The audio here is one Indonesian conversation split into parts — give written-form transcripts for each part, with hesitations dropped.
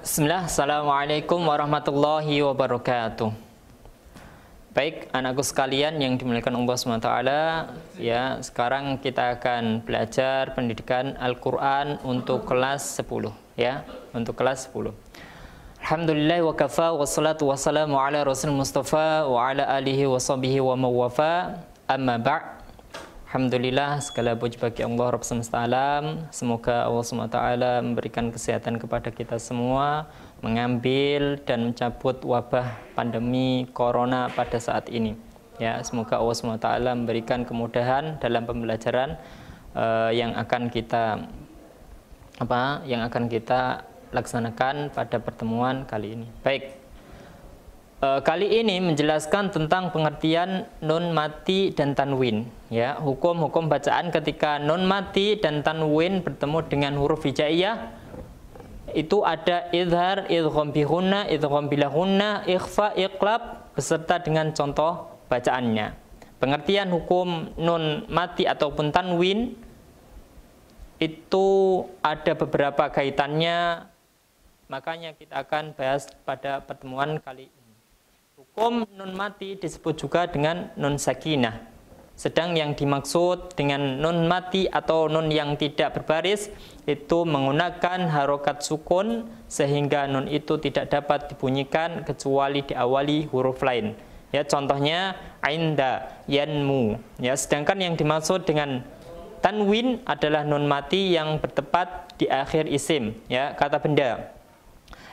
Bismillah, Assalamualaikum warahmatullahi wabarakatuh. Baik, anakku sekalian yang dimuliakan Allah SWT, ya, sekarang kita akan belajar pendidikan Al-Quran untuk kelas 10, ya, untuk kelas 10. Alhamdulillah wa kafa, wassalatu wassalamu ala rasul mustafa wa ala alihi wa sahbihi wa mawafa, amma ba'. Alhamdulillah, segala puji bagi Allah Rabb semesta alam. Semoga Allah SWT memberikan kesehatan kepada kita semua, mengambil dan mencabut wabah pandemi corona pada saat ini. Ya, semoga Allah SWT memberikan kemudahan dalam pembelajaran yang akan kita laksanakan pada pertemuan kali ini. Baik. Kali ini menjelaskan tentang pengertian nun mati dan tanwin, ya, hukum-hukum bacaan ketika nun mati dan tanwin bertemu dengan huruf hijaiyah. Itu ada idhar, idgham bihunna, idgham bilahunna, ikhfa, iqlab beserta dengan contoh bacaannya. Pengertian hukum nun mati ataupun tanwin itu ada beberapa kaitannya, makanya kita akan bahas pada pertemuan kali ini. Hukum nun mati disebut juga dengan nun sakinah. Sedang yang dimaksud dengan nun mati atau nun yang tidak berbaris itu menggunakan harokat sukun sehingga nun itu tidak dapat dibunyikan kecuali diawali huruf lain. Ya, contohnya ainda, yanmu. Ya, sedangkan yang dimaksud dengan tanwin adalah nun mati yang bertepat di akhir isim, ya, kata benda,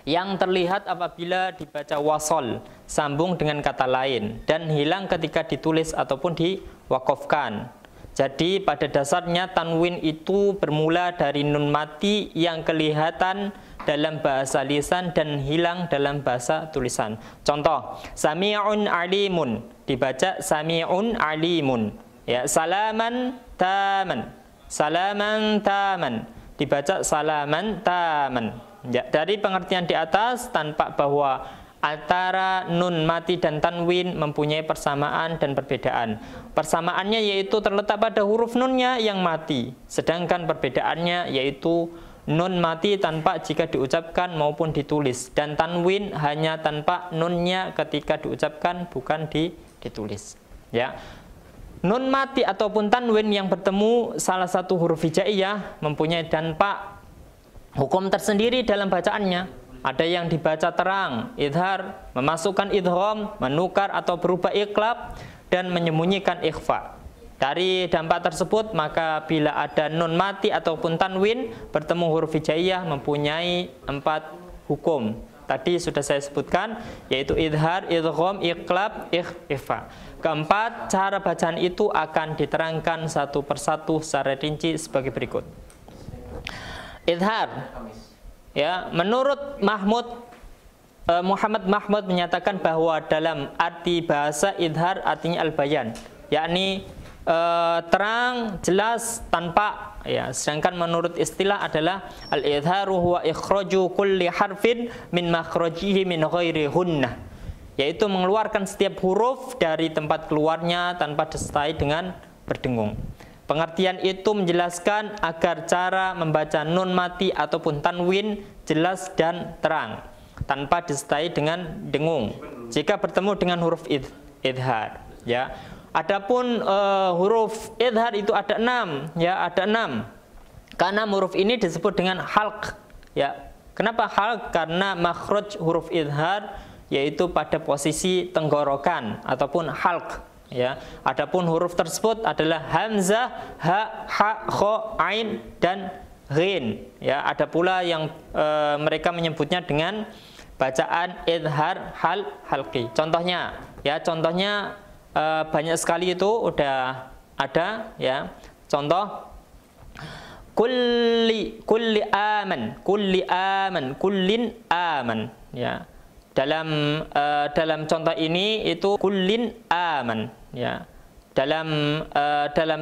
yang terlihat apabila dibaca wasol, sambung dengan kata lain, dan hilang ketika ditulis ataupun diwakofkan. Jadi pada dasarnya tanwin itu bermula dari nun mati yang kelihatan dalam bahasa lisan dan hilang dalam bahasa tulisan. Contoh, sami'un alimun, dibaca sami'un alimun. Ya, salaman taman, salaman taman, dibaca salaman taman. Ya, dari pengertian di atas tampak bahwa antara nun mati dan tanwin mempunyai persamaan dan perbedaan. Persamaannya yaitu terletak pada huruf nunnya yang mati, sedangkan perbedaannya yaitu nun mati tanpa jika diucapkan maupun ditulis, dan tanwin hanya tanpa nunnya ketika diucapkan bukan ditulis. Ya. Nun mati ataupun tanwin yang bertemu salah satu huruf hijaiyah mempunyai dampak hukum tersendiri dalam bacaannya. Ada yang dibaca terang, idhar, memasukkan idgham, menukar atau berubah iqlab, dan menyembunyikan ikhfa. Dari dampak tersebut, maka bila ada nun mati ataupun tanwin bertemu huruf hijaiyah mempunyai 4 hukum. Tadi sudah saya sebutkan, yaitu idhar, idgham, iqlab, ikhfa. Keempat, cara bacaan itu akan diterangkan satu persatu secara rinci sebagai berikut. Idhar, ya, menurut Muhammad Mahmud menyatakan bahwa dalam arti bahasa idhar artinya al-bayan, yakni terang, jelas, tanpa, ya. Sedangkan menurut istilah adalah al-idharu huwa ikhraju kulli harfin min makhrajihi min ghairi hunnah, yaitu mengeluarkan setiap huruf dari tempat keluarnya tanpa disertai dengan berdengung. Pengertian itu menjelaskan agar cara membaca nun mati ataupun tanwin jelas dan terang, tanpa disertai dengan dengung jika bertemu dengan huruf idhar. Ya. Adapun huruf idhar itu ada 6, ya, ada 6. Karena huruf ini disebut dengan halq. Ya. Kenapa halq? Karena makhraj huruf idhar yaitu pada posisi tenggorokan ataupun halq. Ya, adapun huruf tersebut adalah hamzah, ha, ha, kho, ain, dan ghin. Ya, ada pula yang mereka menyebutnya dengan bacaan idhar halqi. Contohnya, ya, banyak sekali itu udah ada, ya. Contoh kulli aman, kullin aman, ya. Dalam contoh ini itu kullin aman, ya. Dalam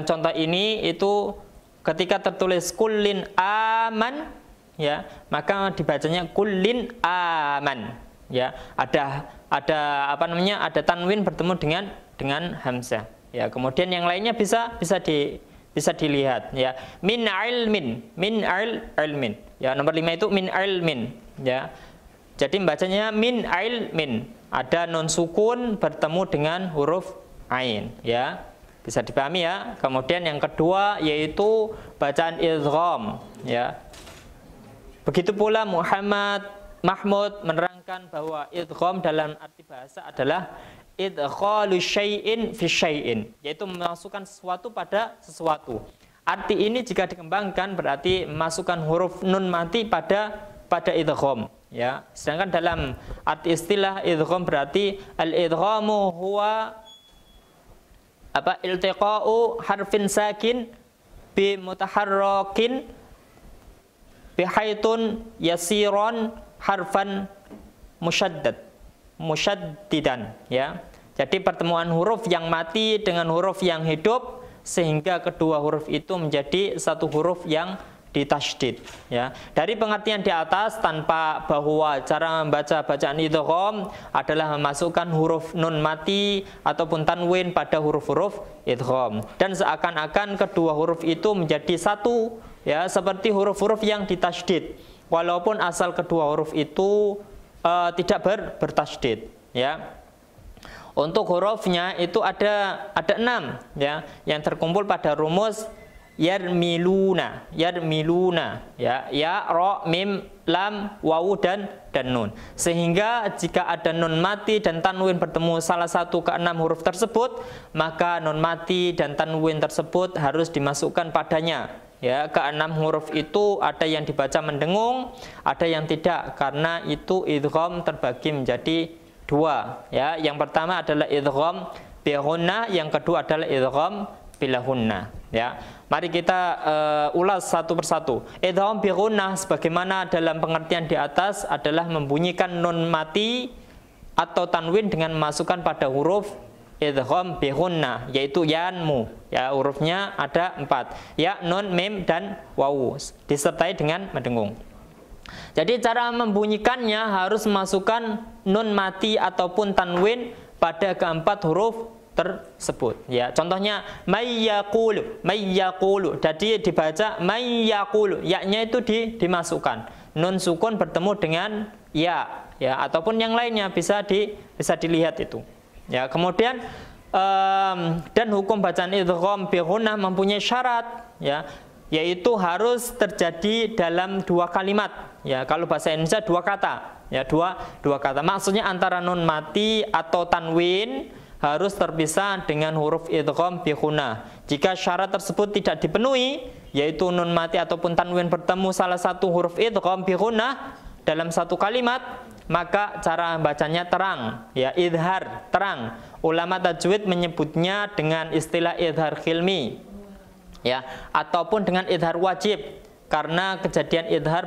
contoh ini itu ketika tertulis kullin aman, ya, maka dibacanya kullin aman, ya. Ada tanwin bertemu dengan hamzah, ya. Kemudian yang lainnya bisa dilihat, ya. Min ilmin, ya. Nomor 5 itu min ilmin, ya. Jadi bacanya min ilmin. Ada nun sukun bertemu dengan huruf ain, ya. Bisa dipahami ya. Kemudian yang kedua yaitu bacaan idgham, ya. Begitu pula Mahmud menerangkan bahwa idgham dalam arti bahasa adalah idkhalu syai'in fi syai'in, yaitu memasukkan sesuatu pada sesuatu. Arti ini jika dikembangkan berarti memasukkan huruf nun mati pada idgham, ya. Sedangkan dalam arti istilah idgham berarti al-idghamu huwa iltiqa'u harfin sakin bi mutaharrakin bihaitun yasiron harfan musyaddidan, ya. Jadi pertemuan huruf yang mati dengan huruf yang hidup sehingga kedua huruf itu menjadi satu huruf yang ditasydid, ya. Dari pengertian di atas tanpa bahwa cara membaca bacaan idgham adalah memasukkan huruf nun mati ataupun tanwin pada huruf-huruf idgham dan seakan-akan kedua huruf itu menjadi satu, ya, seperti huruf-huruf yang ditasydid walaupun asal kedua huruf itu tidak bertasydid, ya. Untuk hurufnya itu ada 6, ya, yang terkumpul pada rumus yarmiluna, ya, ra, mim, lam, wawu dan nun. Sehingga jika ada nun mati dan tanwin bertemu salah satu ke 6 huruf tersebut, maka nun mati dan tanwin tersebut harus dimasukkan padanya. Ya, ke 6 huruf itu ada yang dibaca mendengung, ada yang tidak, karena itu idgham terbagi menjadi 2. Ya, yang pertama adalah idgham bi ghunnah, yang kedua adalah idgham bila ghunnah, ya. Mari kita ulas satu persatu. Idgham bi ghunnah sebagaimana dalam pengertian di atas adalah membunyikan nun mati atau tanwin dengan memasukkan pada huruf idgham bi ghunnah, yaitu yanmu, ya. Hurufnya ada 4, ya, nun, mim dan wawu, disertai dengan mendengung. Jadi cara membunyikannya harus memasukkan nun mati ataupun tanwin pada keempat huruf tersebut, ya. Contohnya mayyaqulu, jadi dibaca mayyaqulu, ya-nya itu dimasukkan, nun sukun bertemu dengan ya, ataupun yang lainnya bisa dilihat itu, ya. Kemudian dan hukum bacaan idgham bi ghunnah mempunyai syarat, ya, yaitu harus terjadi dalam 2 kalimat, ya. Kalau bahasa Indonesia 2 kata, ya, dua kata. Maksudnya antara nun mati atau tanwin harus terpisah dengan huruf idgham bi ghunnah. Jika syarat tersebut tidak dipenuhi, yaitu nun mati ataupun tanwin bertemu salah satu huruf idgham bi ghunnah dalam satu kalimat, maka cara bacanya terang, ya, idhar, terang. Ulama tajwid menyebutnya dengan istilah idhar khilmi, ya, ataupun dengan idhar wajib, karena kejadian idhar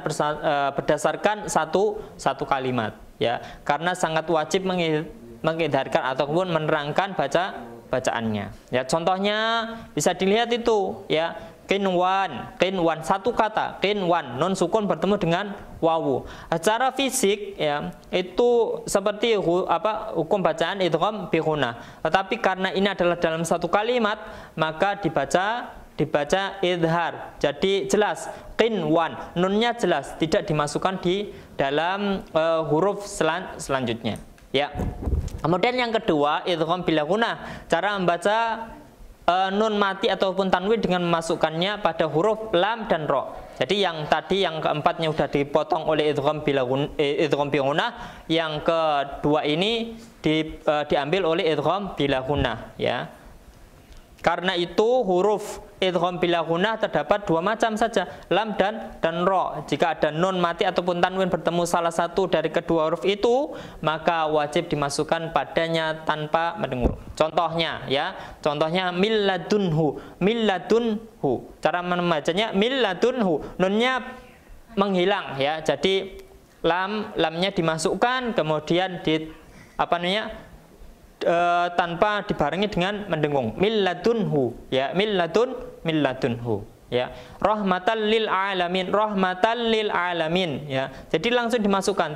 berdasarkan satu kalimat, ya, karena sangat wajib mengidharkan ataupun menerangkan bacaannya, ya. Contohnya bisa dilihat itu, ya, qinwan, satu kata, qinwan, nun sukun bertemu dengan wawu. Secara fisik, ya, itu seperti hukum bacaan idgham bi ghunnah. Tetapi karena ini adalah dalam satu kalimat, maka dibaca idhar. Jadi jelas, qinwan, nunnya jelas, tidak dimasukkan di dalam huruf selanjutnya, ya. Kemudian yang kedua, idgham bila ghunnah, cara membaca nun mati ataupun tanwin dengan memasukkannya pada huruf lam dan ro. Jadi yang tadi yang keempatnya sudah dipotong oleh idgham bi ghunnah, yang kedua ini diambil oleh idgham bila ghunnah, ya. Karena itu huruf idgham bila ghunnah terdapat 2 macam saja, lam dan ro. Jika ada nun mati ataupun tanwin bertemu salah satu dari kedua huruf itu, maka wajib dimasukkan padanya tanpa mendengung. Contohnya, ya, contohnya milladunhu. Cara membacanya milladunhu, nunnya menghilang, ya. Jadi lamnya dimasukkan, kemudian tanpa dibarengi dengan mendengung, milladunhu, ya, milladunhu, ya. Rahmatan lil alamin, ya. Jadi langsung dimasukkan,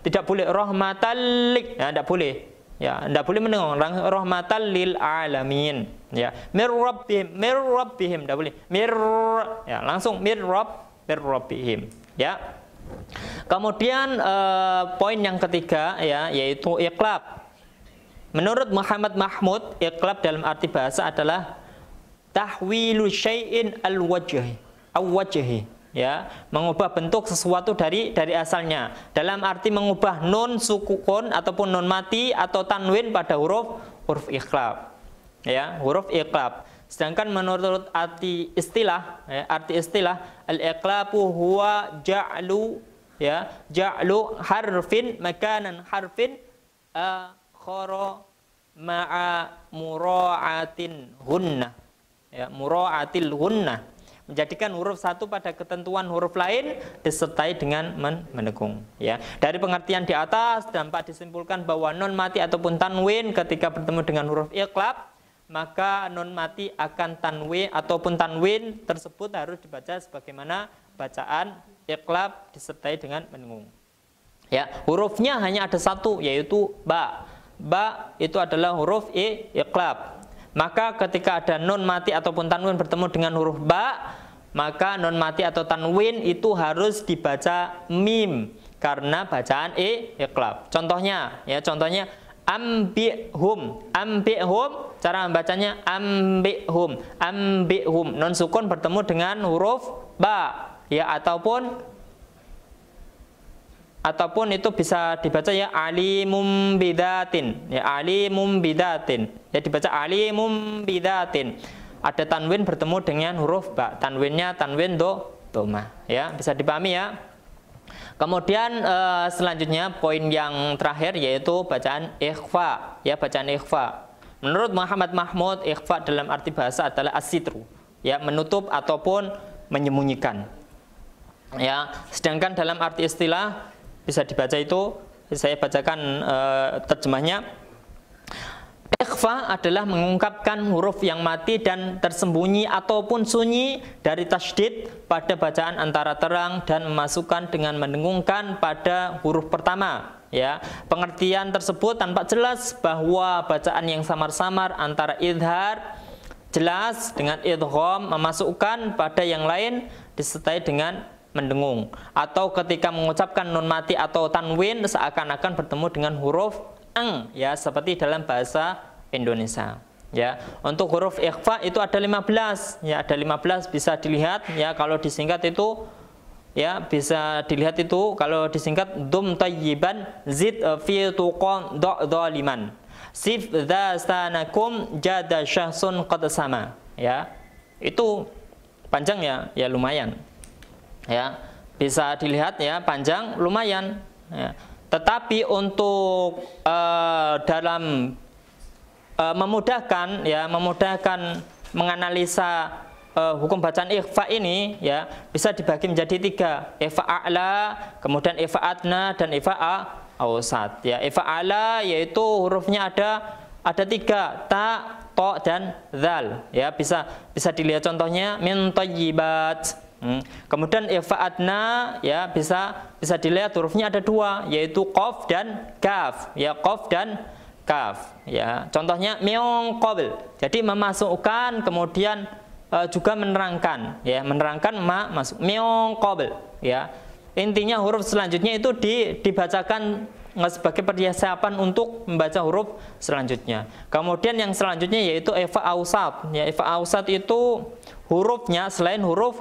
tidak boleh rahmatan lik, ya, tidak boleh, ya, tidak boleh mendengung, rahmatan lil alamin, ya. Mir rabbihim, tidak boleh ya, langsung mir rabbihim, ya. Kemudian poin yang ketiga ya, yaitu iqlab. Menurut Muhammad Mahmud, iqlab dalam arti bahasa adalah tahwilu syai'in al-wajhi, ya, mengubah bentuk sesuatu dari asalnya. Dalam arti mengubah nun sukun ataupun nun mati atau tanwin pada huruf iqlab. Ya, huruf iqlab. Sedangkan menurut arti istilah, ya, al-iqlabu huwa ja'lu, ya, ja'lu harfin makanan harfin akhara ma'a mura'atin hunna, ya, mura'atil hunna, menjadikan huruf satu pada ketentuan huruf lain disertai dengan mendekung. Ya, dari pengertian di atas dapat disimpulkan bahwa nun mati ataupun tanwin ketika bertemu dengan huruf iqlab, maka nun mati akan tanwin ataupun tanwin tersebut harus dibaca sebagaimana bacaan iqlab disertai dengan mendekung. Ya, hurufnya hanya ada satu, yaitu ba. Ba itu adalah huruf iqlab. Maka ketika ada nun mati ataupun tanwin bertemu dengan huruf ba, maka nun mati atau tanwin itu harus dibaca mim karena bacaan iqlab. Contohnya, ya, contohnya ambihum, cara membacanya ambihum, nun sukun bertemu dengan huruf ba, ya, ataupun itu bisa dibaca ya alimum bidatin, ya, alimum bidatin, ya, dibaca alimum bidatin. Ada tanwin bertemu dengan huruf ba, tanwinnya tanwin doma, ya, bisa dipahami ya. Kemudian selanjutnya poin yang terakhir yaitu bacaan ikhfa, ya, bacaan ikhfa. Menurut Muhammad Mahmud, ikhfa dalam arti bahasa adalah as-sitru, ya, menutup ataupun menyembunyikan. Ya, sedangkan dalam arti istilah bisa dibaca itu, saya bacakan terjemahnya. Ikhfa adalah mengungkapkan huruf yang mati dan tersembunyi ataupun sunyi dari tasydid pada bacaan antara terang dan memasukkan dengan mendengungkan pada huruf pertama. Ya, pengertian tersebut tanpa jelas bahwa bacaan yang samar-samar antara idhar jelas dengan idgham memasukkan pada yang lain disertai dengan mendengung, atau ketika mengucapkan nun mati atau tanwin seakan-akan bertemu dengan huruf ang, ya, seperti dalam bahasa Indonesia. Ya, untuk huruf ikhfa itu ada 15, ya, ada 15 bisa dilihat, ya, kalau disingkat itu, ya, bisa dilihat itu kalau disingkat dum tayyiban zid fi tuqan dhaliman sif dzastanakum jada syahsun qad sama, ya, itu panjang ya, lumayan, ya, bisa dilihat, ya, panjang lumayan, ya. Tetapi untuk dalam memudahkan menganalisa hukum bacaan ikhfa ini, ya, bisa dibagi menjadi 3, ikhfa a'la, kemudian ikhfa adna, dan ikhfa awsat. Ya, ikhfa a'la yaitu hurufnya ada 3, ta, to, dan zal. Ya, bisa dilihat contohnya min thayyibat. Kemudian ikhfa adna, ya, bisa dilihat hurufnya ada 2, yaitu qaf dan kaf. Ya, qaf dan kaf, ya, contohnya min qabl, jadi memasukkan kemudian juga menerangkan, ya, menerangkan masuk min qabl, ya. Intinya huruf selanjutnya itu dibacakan sebagai persiapan untuk membaca huruf selanjutnya. Kemudian yang selanjutnya yaitu ikhfa awsat, ya, ikhfa awsat itu hurufnya selain huruf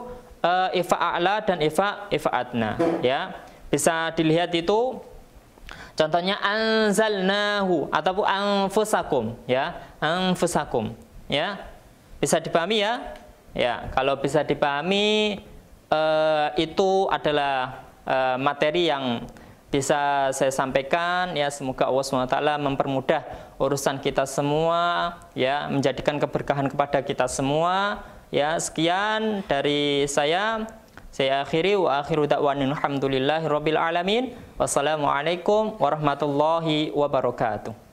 ikhfa a'la dan ikhfa adna, ya, bisa dilihat itu contohnya anzalnahu ataupun anfusakum, ya, anfusakum, ya, bisa dipahami ya, ya, kalau bisa dipahami itu adalah materi yang bisa saya sampaikan, ya, semoga Allah SWT mempermudah urusan kita semua, ya, menjadikan keberkahan kepada kita semua, ya. Sekian dari saya akhiri, wa akhiru da'wanin alhamdulillahi rabbil alamin. Wassalamualaikum warahmatullahi wabarakatuh.